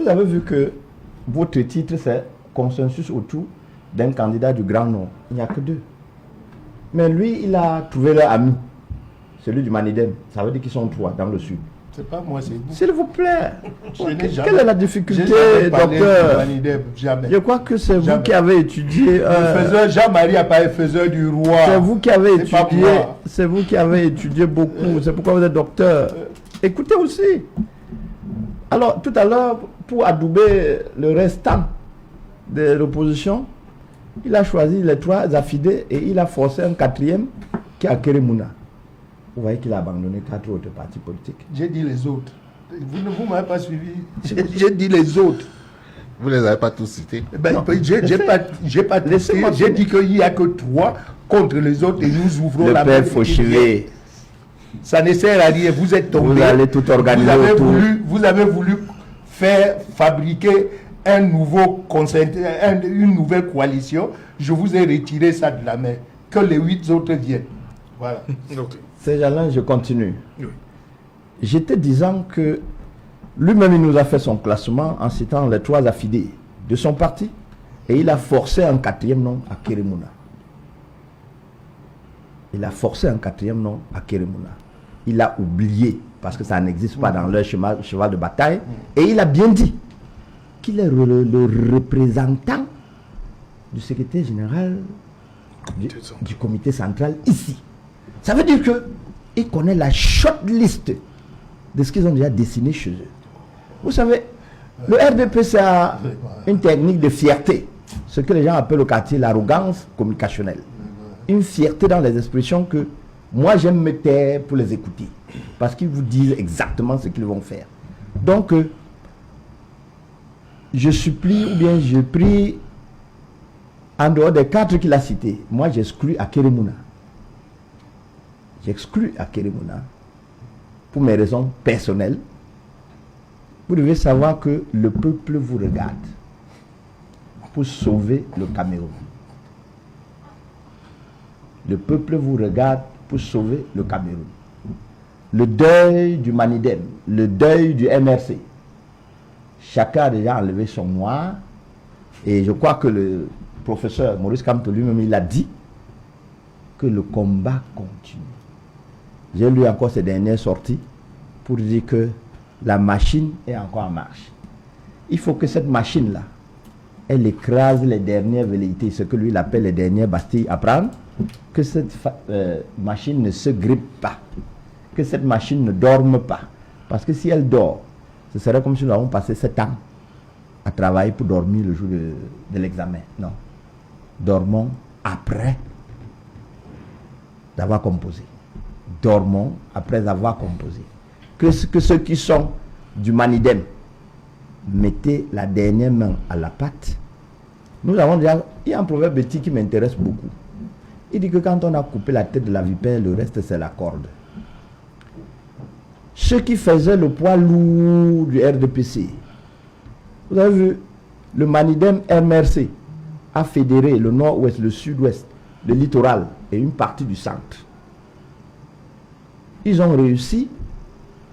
Vous avez vu que votre titre, c'est consensus autour d'un candidat du Grand Nord. Il n'y a que 2. Mais lui, il a trouvé leur ami, celui du Manidem. Ça veut dire qu'ils sont 3 dans le sud. C'est pas moi, c'est vous. S'il vous plaît. Quelle est la difficulté, docteur? Je crois que c'est vous qui avez étudié. Jean-Marie n'a pas été faiseur du roi. C'est vous qui avez étudié. C'est vous qui avez étudié beaucoup. C'est pourquoi vous êtes docteur. Écoutez aussi. Alors, tout à l'heure, pour adouber le restant de l'opposition, il a choisi les 3 affidés et il a forcé un 4e qui est à Keremouna. Vous voyez qu'il a abandonné 4 autres partis politiques. J'ai dit les autres. Vous ne m'avez pas suivi. J'ai dit les autres. Vous ne les avez pas tous cités. J'ai pas laissé. J'ai dit qu'il n'y a que 3 contre les autres et nous ouvrons le la père Fauchier. Ça ne sert à rien. Vous êtes tombé. Vous allez tout organiser vous avez voulu faire fabriquer une nouvelle coalition. Je vous ai retiré ça de la main. Que les 8 autres viennent. Voilà. Okay. Ces gens-là, je continue. Oui. J'étais disant que lui-même, il nous a fait son classement en citant les 3 affidés de son parti et il a forcé un 4e nom à Keremouna. Il a forcé un 4e nom à Keremouna. Il a oublié, parce que ça n'existe pas dans leur cheval de bataille, et il a bien dit qu'il est le représentant du secrétaire général du comité central ici. Ça veut dire qu'il connaît la shortlist de ce qu'ils ont déjà dessiné chez eux. Vous savez, le RDP, c'est une technique de fierté. Ce que les gens appellent au quartier l'arrogance communicationnelle. Une fierté dans les expressions que moi j'aime me taire pour les écouter. Parce qu'ils vous disent exactement ce qu'ils vont faire. Donc, je supplie ou bien je prie, en dehors des 4 qu'il a cités, moi j'exclus à Keremouna. J'exclus à Keremouna pour mes raisons personnelles. Vous devez savoir que le peuple vous regarde pour sauver le Cameroun. Le peuple vous regarde pour sauver le Cameroun. Le deuil du Manidem, le deuil du MRC. Chacun a déjà enlevé son noir. Et je crois que le professeur Maurice Kamto lui-même, il a dit que le combat continue. J'ai lu encore ces dernières sorties pour dire que la machine est encore en marche. Il faut que cette machine-là, elle écrase les dernières velléités, ce que lui il appelle les dernières bastilles à prendre, que cette machine ne se grippe pas, que cette machine ne dorme pas. Parce que si elle dort, ce serait comme si nous avons passé 7 ans à travailler pour dormir le jour de l'examen. Non. Dormons après d'avoir composé. Dormons après avoir composé. Que ceux qui sont du Manidem, mettez la dernière main à la pâte. Nous avons déjà, il y a un proverbe petit qui m'intéresse beaucoup. Il dit que quand on a coupé la tête de la vipère, le reste c'est la corde. Ceux qui faisaient le poids lourd du RDPC, vous avez vu, le Manidem MRC a fédéré le nord-ouest, le sud-ouest, le littoral et une partie du centre. Ils ont réussi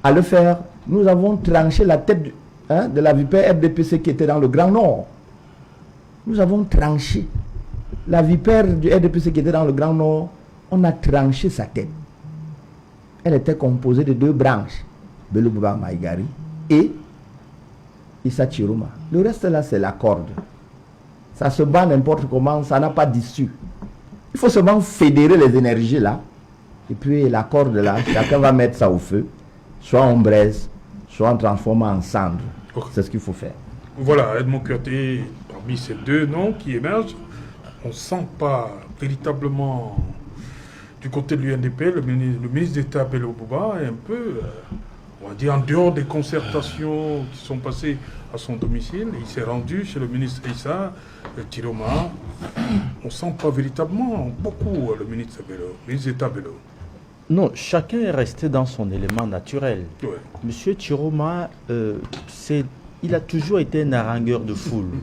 à le faire. Nous avons tranché la tête de la vipère RDPC qui était dans le Grand Nord. Nous avons tranché la vipère du RDPC qui était dans le Grand Nord. On a tranché sa tête. Elle était composée de 2 branches, Bello Bouba Maïgari et Issa Chiroma. Le reste là, c'est la corde. Ça se bat n'importe comment, ça n'a pas d'issue. Il faut seulement fédérer les énergies là. Et puis la corde là, chacun va mettre ça au feu. Soit on braise, soit on transforme en cendre. Okay. C'est ce qu'il faut faire. Voilà, Edmond Kouyaté, parmi ces 2 noms qui émergent, on ne sent pas véritablement du côté de l'UNDP, le ministre d'État Bello Bouba est un peu, on va dire, en dehors des concertations qui sont passées à son domicile. Il s'est rendu chez le ministre Issa Chiroma. On ne sent pas véritablement beaucoup le ministre d'État Bello. Non, chacun est resté dans son élément naturel. Ouais. Monsieur Chiroma, il a toujours été un harangueur de foule.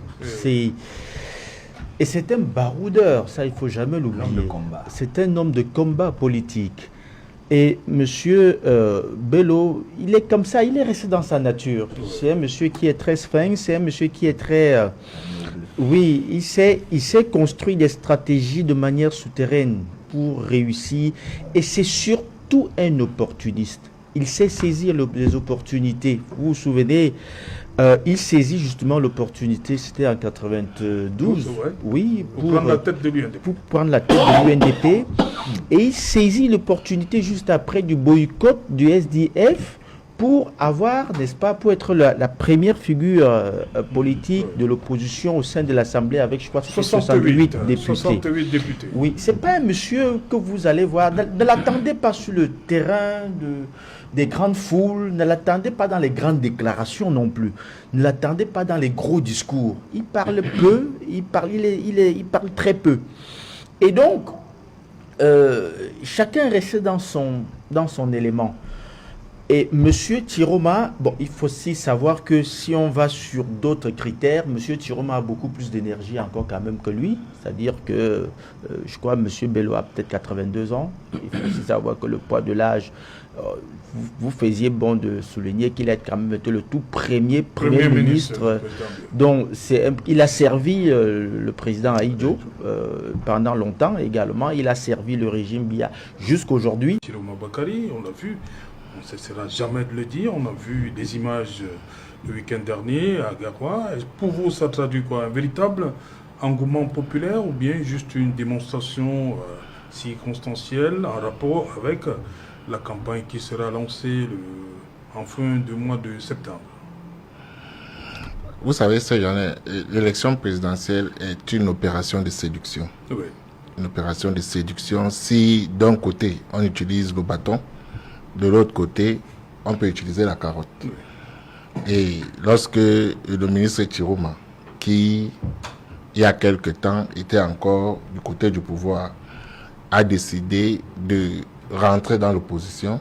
Et c'est un baroudeur, ça il ne faut jamais l'oublier. C'est un homme de combat politique. Et monsieur Bello, il est comme ça, il est resté dans sa nature. C'est un monsieur qui est très sphinx, c'est un monsieur qui est très... oui, il sait construire des stratégies de manière souterraine pour réussir. Et c'est surtout un opportuniste. Il sait saisir les opportunités. Vous vous souvenez, il saisit justement l'opportunité, c'était en 92, ouais. oui, pour prendre la tête de l'UNDP. Pour prendre la tête de l'UNDP. Et il saisit l'opportunité juste après du boycott du SDF pour avoir, n'est-ce pas, pour être la première figure politique de l'opposition au sein de l'Assemblée avec, je crois, 68 députés. 68 députés. Oui, c'est pas un monsieur que vous allez voir. Ne l'attendez pas sur le terrain des grandes foules, ne l'attendez pas dans les grandes déclarations non plus. Ne l'attendez pas dans les gros discours. Il parle peu, il parle très peu. Et donc, chacun restait dans son élément. Et M. Tiroma, bon, il faut aussi savoir que si on va sur d'autres critères, M. Tiroma a beaucoup plus d'énergie encore quand même que lui. C'est-à-dire que, je crois, M. Bello a peut-être 82 ans. Il faut aussi savoir que le poids de l'âge, vous faisiez bon de souligner qu'il est quand même été le tout premier ministre. Donc, il a servi le président Aïdjo pendant longtemps également. Il a servi le régime Biya jusqu'aujourd'hui. Tiroma Bakari, on l'a vu. On ne cessera jamais de le dire. On a vu des images le week-end dernier à Garoua. Pour vous, ça traduit quoi? Un véritable engouement populaire ou bien juste une démonstration circonstancielle en rapport avec la campagne qui sera lancée en fin du mois de septembre? Vous savez, l'élection présidentielle est une opération de séduction. Oui. Une opération de séduction. Si d'un côté, on utilise le bâton, de l'autre côté, on peut utiliser la carotte. Oui. Et lorsque le ministre Tiroma, qui il y a quelque temps était encore du côté du pouvoir, a décidé de rentrer dans l'opposition,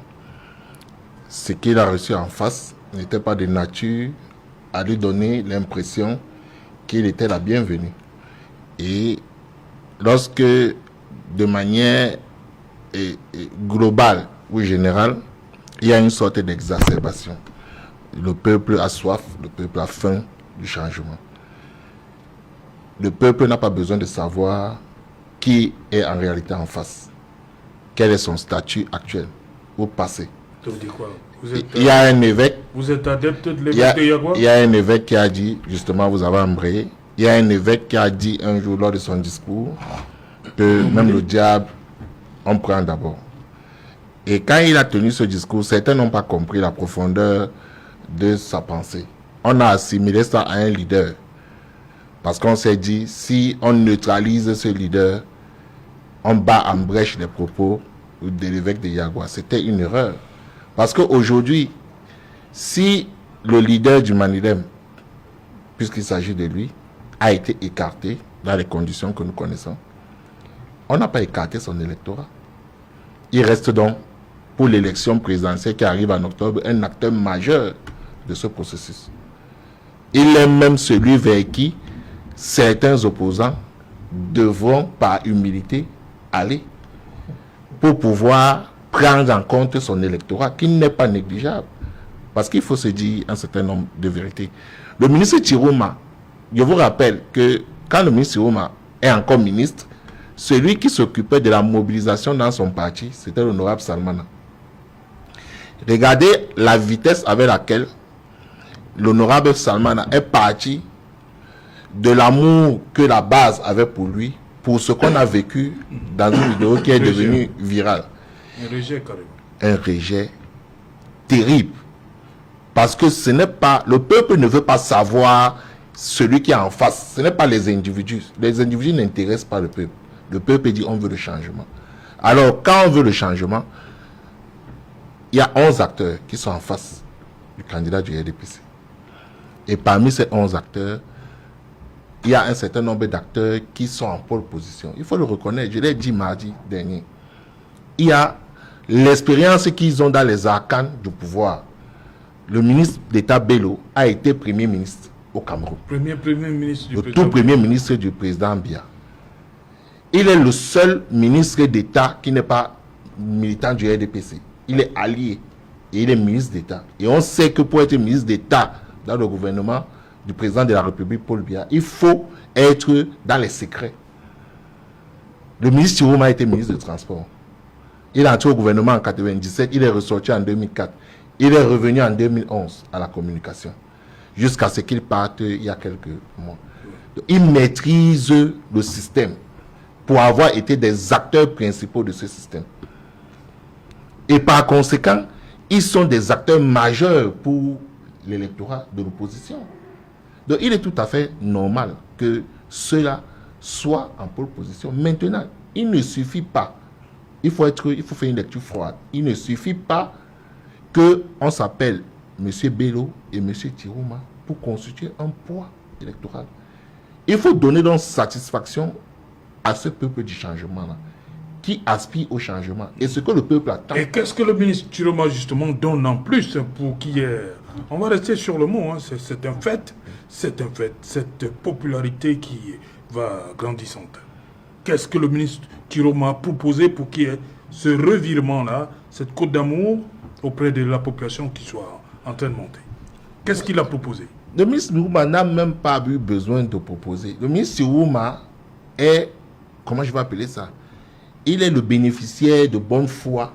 ce qu'il a reçu en face n'était pas de nature à lui donner l'impression qu'il était la bienvenue. Et lorsque, de manière globale ou générale, il y a une sorte d'exacerbation. Le peuple a soif, le peuple a faim du changement. Le peuple n'a pas besoin de savoir qui est en réalité en face. Quel est son statut actuel ou passé. Ça veut dire quoi? Il y a un évêque. Vous êtes adepte de l'évêque de Yagua? Il y a un évêque qui a dit, justement, vous avez embrayé. Il y a un évêque qui a dit un jour lors de son discours que même le diable, on prend d'abord. Et quand il a tenu ce discours, certains n'ont pas compris la profondeur de sa pensée. On a assimilé ça à un leader. Parce qu'on s'est dit, si on neutralise ce leader, on bat en brèche les propos de l'évêque de Yagua. C'était une erreur. Parce qu'aujourd'hui, si le leader du Manilem, puisqu'il s'agit de lui, a été écarté dans les conditions que nous connaissons, on n'a pas écarté son électorat. Il reste donc, pour l'élection présidentielle qui arrive en octobre, un acteur majeur de ce processus. Il est même celui vers qui certains opposants devront, par humilité, aller pour pouvoir prendre en compte son électorat, qui n'est pas négligeable. Parce qu'il faut se dire un certain nombre de vérités. Le ministre Tiroma, je vous rappelle que quand le ministre Tiroma est encore ministre, celui qui s'occupait de la mobilisation dans son parti, c'était l'honorable Salmana. Regardez la vitesse avec laquelle l'honorable Salmana est parti de l'amour que la base avait pour lui, pour ce qu'on a vécu dans une vidéo qui est devenue virale. Un rejet carrément. Un rejet terrible. Parce que ce n'est pas, le peuple ne veut pas savoir celui qui est en face. Ce n'est pas les individus. Les individus n'intéressent pas le peuple. Le peuple dit on veut le changement. Alors quand on veut le changement, il y a 11 acteurs qui sont en face du candidat du RDPC. Et parmi ces 11 acteurs, il y a un certain nombre d'acteurs qui sont en pole position. Il faut le reconnaître. Je l'ai dit mardi dernier. Il y a l'expérience qu'ils ont dans les arcanes du pouvoir. Le ministre d'État Bello a été premier ministre au Cameroun. Premier ministre du le président. tout premier ministre du président Biya. Il est le seul ministre d'État qui n'est pas militant du RDPC. Il est allié et il est ministre d'État. Et on sait que pour être ministre d'État dans le gouvernement du président de la République, Paul Biya, il faut être dans les secrets. Le ministre Chirouma a été ministre de Transport. Il est entré au gouvernement en 1997, il est ressorti en 2004. Il est revenu en 2011 à la communication, jusqu'à ce qu'il parte il y a quelques mois. Donc, il maîtrise le système pour avoir été des acteurs principaux de ce système. Et par conséquent, ils sont des acteurs majeurs pour l'électorat de l'opposition. Donc il est tout à fait normal que cela soit en pole position. Maintenant, il ne suffit pas, il faut faire une lecture froide. Il ne suffit pas qu'on s'appelle M. Bello et M. Chirouma pour constituer un poids électoral. Il faut donner donc satisfaction à ce peuple du changement-là, qui aspire au changement. Et ce que le peuple attend. Et qu'est-ce que le ministre Chirouma, justement, donne en plus pour qu'il y ait... On va rester sur le mot, hein. C'est un fait. C'est un fait. Cette popularité qui va grandissante. Qu'est-ce que le ministre Chirouma a proposé pour qu'il y ait ce revirement-là, cette côte d'amour auprès de la population qui soit en train de monter? Qu'est-ce qu'il a proposé? Le ministre Chirouma n'a même pas eu besoin de proposer. Le ministre Chirouma est, comment je vais appeler ça? Il est le bénéficiaire de bonne foi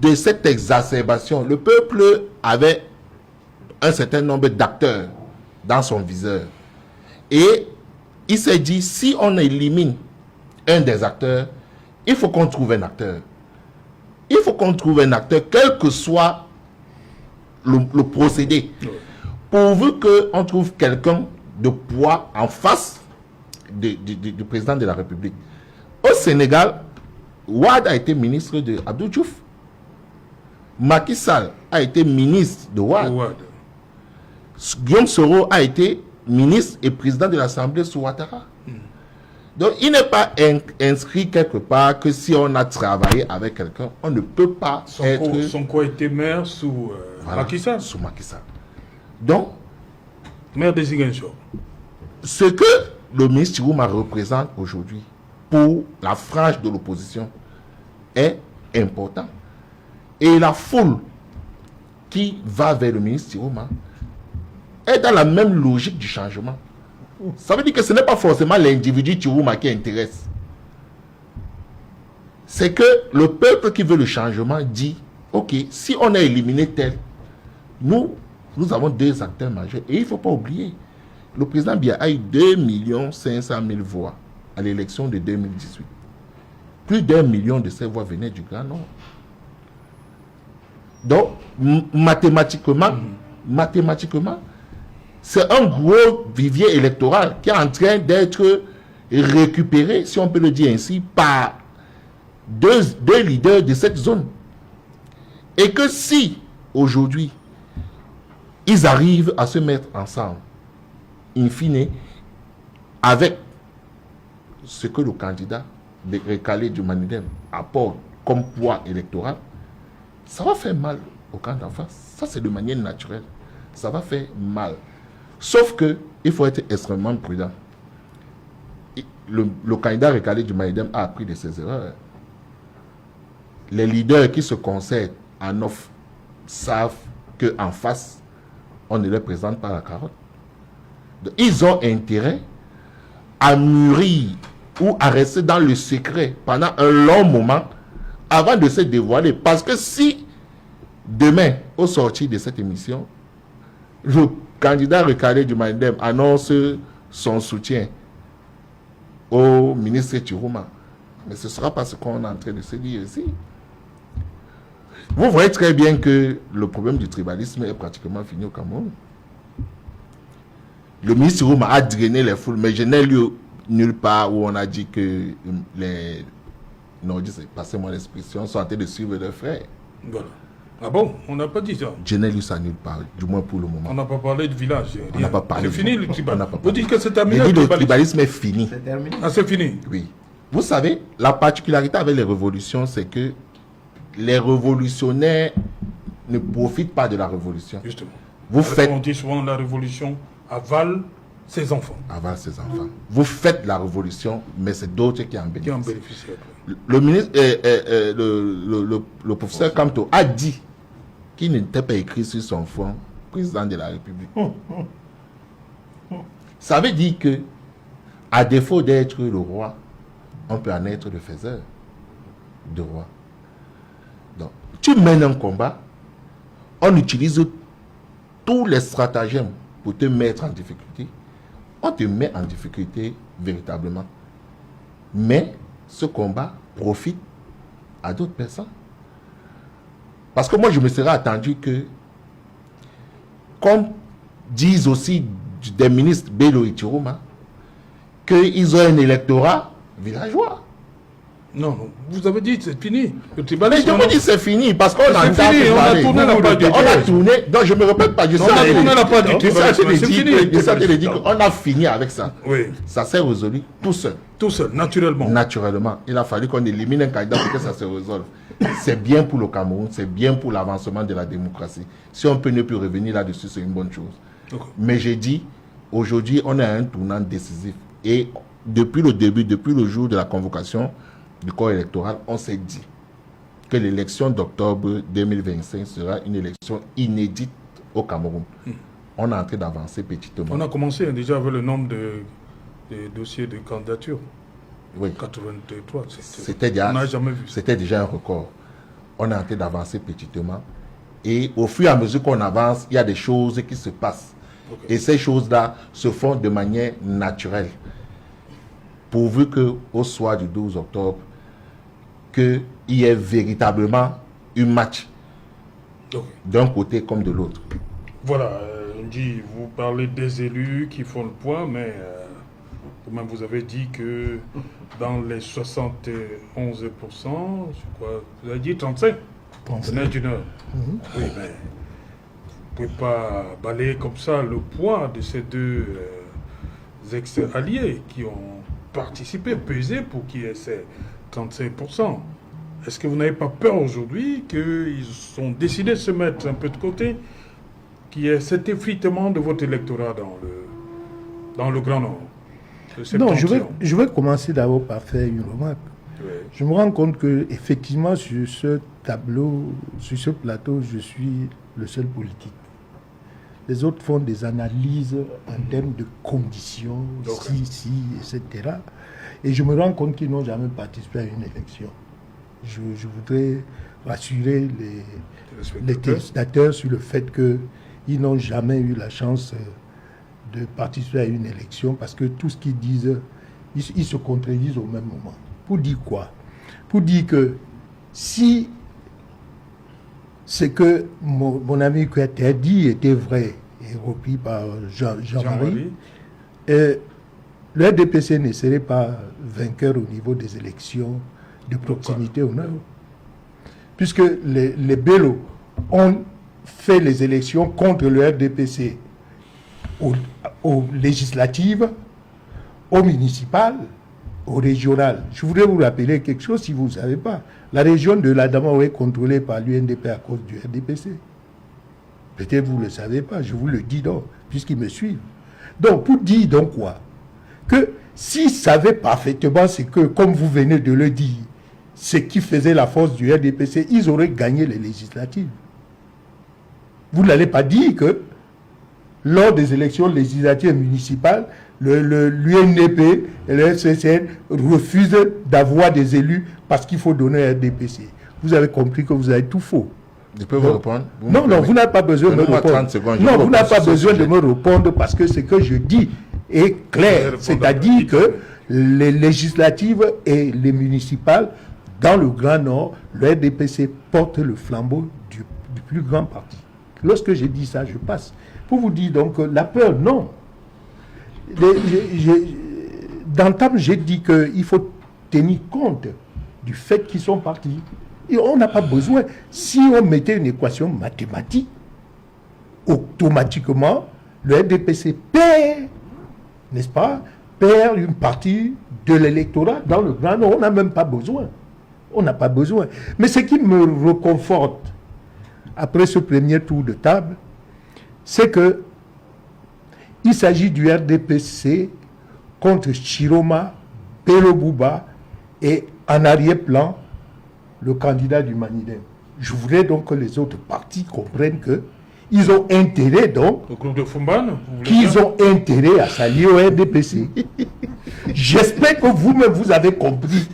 de cette exacerbation. Le peuple avait un certain nombre d'acteurs dans son viseur. Et il s'est dit, si on élimine un des acteurs, il faut qu'on trouve un acteur. Il faut qu'on trouve un acteur, quel que soit le procédé. Pourvu qu'on trouve quelqu'un de poids en face du président de la République. Au Sénégal, Wade a été ministre de Abdou Diouf. Macky Sall a été ministre de Wade. Guillaume Soro a été ministre et président de l'Assemblée sous Ouattara. Donc, il n'est pas inscrit quelque part que si on a travaillé avec quelqu'un, on ne peut pas être... Sonko était maire sous Macky Sall. Sous Macky Sall. Donc, maire de Ziguinchor. Ce que le ministre Chirouma représente aujourd'hui pour la frange de l'opposition est important. Et la foule qui va vers le ministre Chirouma est dans la même logique du changement. Ça veut dire que ce n'est pas forcément l'individu Chirouma qui intéresse. C'est que le peuple qui veut le changement dit, ok, si on a éliminé tel, nous avons deux acteurs majeurs. Et il ne faut pas oublier, le président Biya a eu 2 500 000 voix à l'élection de 2018. Plus d'1 million de ces voix venaient du Grand Nord. Donc, mathématiquement, c'est un gros vivier électoral qui est en train d'être récupéré, si on peut le dire ainsi, par deux leaders de cette zone. Et que si, aujourd'hui, ils arrivent à se mettre ensemble, in fine, avec ce que le candidat de recalé du Manidem apporte comme poids électoral, ça va faire mal au camp d'en face. Ça, c'est de manière naturelle. Ça va faire mal. Sauf que il faut être extrêmement prudent. Le candidat recalé du Manidem a appris de ses erreurs. Les leaders qui se concèdent en offre savent qu'en face, on ne leur présente pas la carotte. Donc, ils ont intérêt à mûrir ou à rester dans le secret pendant un long moment avant de se dévoiler. Parce que si demain, au sortir de cette émission, le candidat recalé du Manidem annonce son soutien au ministre Chirouma, mais ce sera pas ce qu'on est en train de se dire ici. Vous voyez très bien que le problème du tribalisme est pratiquement fini au Cameroun. Le ministre Chirouma a drainé les foules, mais je n'ai lu nulle part où on a dit que les nordistes, passez-moi l'expression, sont en train de suivre leurs frères. Voilà. Ah bon? On n'a pas dit ça. Je n'ai lu ça nulle part, du moins pour le moment. On n'a pas parlé de village. On n'a pas parlé. C'est fini le tribalisme. Vous Vous dites que c'est terminé. le tribalisme est fini. C'est terminé. Ah, c'est fini. Oui. Vous savez, la particularité avec les révolutions, c'est que les révolutionnaires ne profitent pas de la révolution. Justement. Vous faites... On dit souvent la révolution avale ses enfants. Avale ses enfants. Vous faites la révolution, mais c'est d'autres qui en bénéficient. Qui en bénéficient après. le ministre, le professeur Kamto a dit qu'il n'était pas écrit sur son front président de la République. Ça veut dire que, à défaut d'être le roi, on peut en être le faiseur de roi. Donc, tu mènes un combat, on utilise tous les stratagèmes pour te mettre en difficulté. On te met en difficulté véritablement. Mais ce combat profite à d'autres personnes. Parce que moi, je me serais attendu que, comme disent aussi des ministres Bello et Tiroma, qu'ils ont un électorat villageois. Non, non, vous avez dit c'est fini. Le Mais tribalisme, je vous dis c'est fini parce qu'on a fini, on a tourné la page du On a tourné, donc je ne me répète pas, je sais. On a tourné la page du tribalisme. On a fini avec ça. Oui, Ça s'est résolu tout seul. tout seul, naturellement. Naturellement, il a fallu qu'on élimine un candidat pour que ça se résolve. C'est bien pour le Cameroun, c'est bien pour l'avancement de la démocratie. Si on peut ne plus revenir là-dessus, c'est une bonne chose. Ok. Mais j'ai dit, aujourd'hui, on est à un tournant décisif. Et depuis le début, depuis le jour de la convocation du corps électoral, on s'est dit que l'élection d'octobre 2025 sera une élection inédite au Cameroun. On est en train d'avancer petitement. On a commencé déjà avec le nombre de dossiers de candidature. Oui. 83. C'était déjà, on n'a jamais vu ça. c'était déjà un record. On est en train d'avancer petitement. Et au fur et à mesure qu'on avance, il y a des choses qui se passent. Ok. Et ces choses-là se font de manière naturelle. Pourvu qu'au soir du 12 octobre, qu'il y ait véritablement un match Ok. d'un côté comme de l'autre. Voilà, on dit, vous parlez des élus qui font le poids, mais quand même vous avez dit que dans les 71%, je crois, vous avez dit 35, venez du Nord. Oui, mais vous ne pouvez pas balayer comme ça le poids de ces deux ex-alliés qui ont participé, pesé pour qu'il y ait ces 35%. Est-ce que vous n'avez pas peur aujourd'hui qu'ils ont décidé de se mettre un peu de côté, qu'il y ait cet effritement de votre électorat dans le Grand Nord? Non, je vais commencer d'abord par faire une remarque. Oui. Je me rends compte que effectivement sur ce tableau, sur ce plateau, je suis le seul politique. Les autres font des analyses en termes de conditions, si, etc. Et je me rends compte qu'ils n'ont jamais participé à une élection. Je voudrais rassurer les téléspectateurs sur le fait qu'ils n'ont jamais eu la chance de participer à une élection parce que tout ce qu'ils disent, ils se contredisent au même moment. Pour dire quoi? Pour dire que si ce que mon ami Kouyaté a dit était vrai et repris par Jean-Marie, le RDPC ne serait pas vainqueur au niveau des élections de proximité au Nord. Puisque les Bello ont fait les élections contre le RDPC aux législatives, aux municipales, aux régionales. Je voudrais vous rappeler quelque chose si vous ne savez pas. La région de l'Adamawa est contrôlée par l'UNDP à cause du RDPC. Peut-être vous ne le savez pas, je vous le dis donc, puisqu'ils me suivent. Donc, pour dire donc quoi? Que s'ils savaient parfaitement ce que, comme vous venez de le dire, ce qui faisait la force du RDPC, ils auraient gagné les législatives. Vous n'allez pas dire que lors des élections législatives municipales, l'UNDP et le FCCN refusent d'avoir des élus parce qu'il faut donner un RDPC. Vous avez compris que vous avez tout faux. Je peux vous répondre? Non, vous n'avez pas besoin de me répondre. Non, vous n'avez pas besoin de me répondre parce que ce que je dis est clair. C'est-à-dire que les législatives et les municipales, dans le Grand Nord, le RDPC porte le flambeau du plus grand parti. Lorsque j'ai dit ça, je passe. Pour vous dire donc, la peur, non. D'entame, j'ai dit qu'il faut tenir compte du fait qu'ils sont partis. Et on n'a pas besoin. Si on mettait une équation mathématique, automatiquement, le RDPC perd, n'est-ce pas, perd une partie de l'électorat dans le Grand Nord. On n'a même pas besoin. On n'a pas besoin. Mais ce qui me réconforte après ce premier tour de table, c'est que il s'agit du RDPC contre Chiroma, Bello Bouba et en arrière-plan le candidat du Manidem. Je voudrais donc que les autres partis comprennent que ils ont intérêt donc, Le groupe de Fumban, qu'ils ont intérêt à s'allier au RDPC. J'espère que vous-même vous avez compris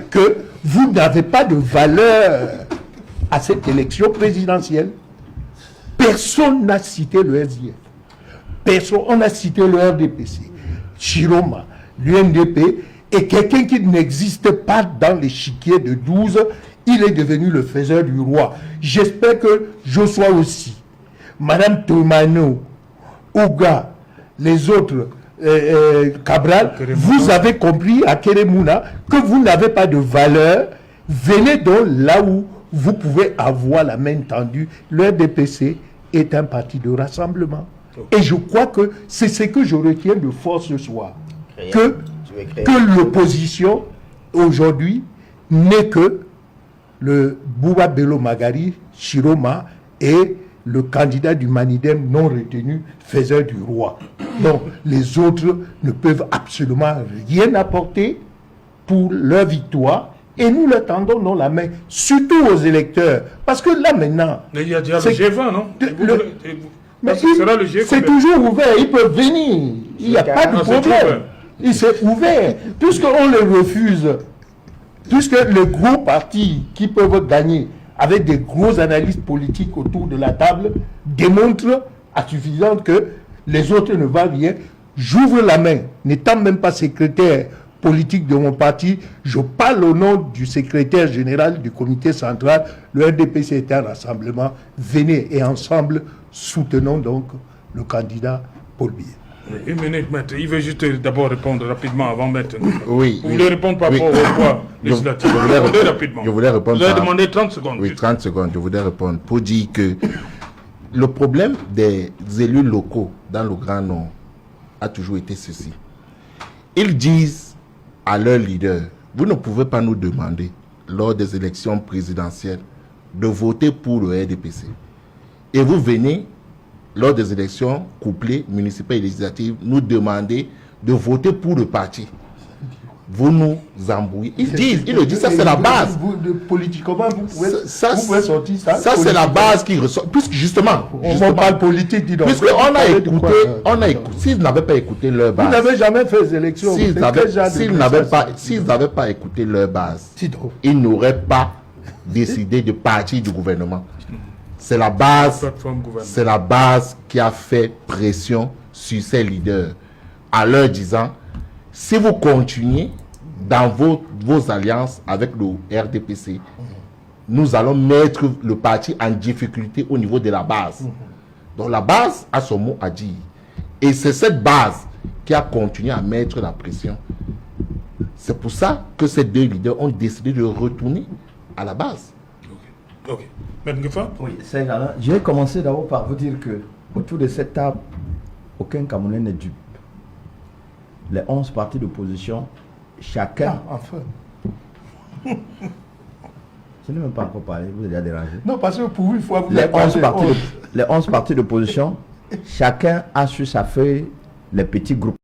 que vous n'avez pas de valeur à cette élection présidentielle. Personne n'a cité le SDF. Personne, on a cité le RDPC, Chiroma, l'UNDP, et quelqu'un qui n'existe pas dans l'échiquier de 12, il est devenu le faiseur du roi. J'espère que Joshua aussi, Madame Tomano, Ouga, les autres, Cabral, vous avez compris à Keremouna que vous n'avez pas de valeur. Venez donc là où vous pouvez avoir la main tendue. Le RDPC est un parti de rassemblement. Et je crois que c'est ce que je retiens de force ce soir. Que l'opposition, aujourd'hui, n'est que le Bouba Bello Magari, Chiroma et le candidat du Manidem non retenu, faiseur du roi. Donc, les autres ne peuvent absolument rien apporter pour leur victoire. Et nous leur tendons non la main, surtout aux électeurs. Parce que là, maintenant... Mais il y a déjà le G20, non? Mais c'est toujours ouvert, ils peuvent venir. Il n'y a pas de problème. Il s'est ouvert. Puisqu'on les refuse, puisque les gros partis qui peuvent gagner avec des gros analystes politiques autour de la table démontrent à suffisance que les autres ne valent rien, j'ouvre la main, n'étant même pas secrétaire politique de mon parti, je parle au nom du secrétaire général du comité central. Le RDPC est un rassemblement. Venez et ensemble soutenons donc le candidat Paul Biya. Une minute, maître. Il veut juste d'abord répondre rapidement avant maintenant. Oui. Vous voulez répondre par rapport au poids législatif. Répondez rapidement. Je voulais répondre. Vous avez demandé 30 secondes. Oui, 30 secondes. Je voudrais répondre pour dire que le problème des élus locaux dans le Grand Nord a toujours été ceci. Ils disent à leur leader, vous ne pouvez pas nous demander, lors des élections présidentielles, de voter pour le RDPC. Et vous venez, lors des élections couplées, municipales et législatives, nous demander de voter pour le parti. Vous nous embrouillez. Ils le disent, ça c'est la base. Politiquement, vous pouvez sortir ça. Ça c'est la base qui ressort. Puisque justement, on parle politique, dis donc. Puisqu'on a écouté, s'ils n'avaient pas écouté leur base. Vous n'avez jamais fait les élections. S'ils n'avaient pas écouté leur base, ils n'auraient pas décidé de partir du gouvernement. C'est la base qui a fait pression sur ces leaders en leur disant, si vous continuez dans vos alliances avec le RDPC, nous allons mettre le parti en difficulté au niveau de la base. Donc la base a son mot à dire. Et c'est cette base qui a continué à mettre la pression. C'est pour ça que ces deux leaders ont décidé de retourner à la base. Ok. Maître Ngefa? Oui, c'est là. Je vais commencer d'abord par vous dire que autour de cette table, aucun Camerounais n'est dupe. Les 11 partis d'opposition, chacun... Ah, enfin. Je n'ai même pas encore parlé, vous avez déjà dérangé. Non, parce que pour une fois, vous les 11 partis d'opposition, chacun a sur sa feuille les petits groupes.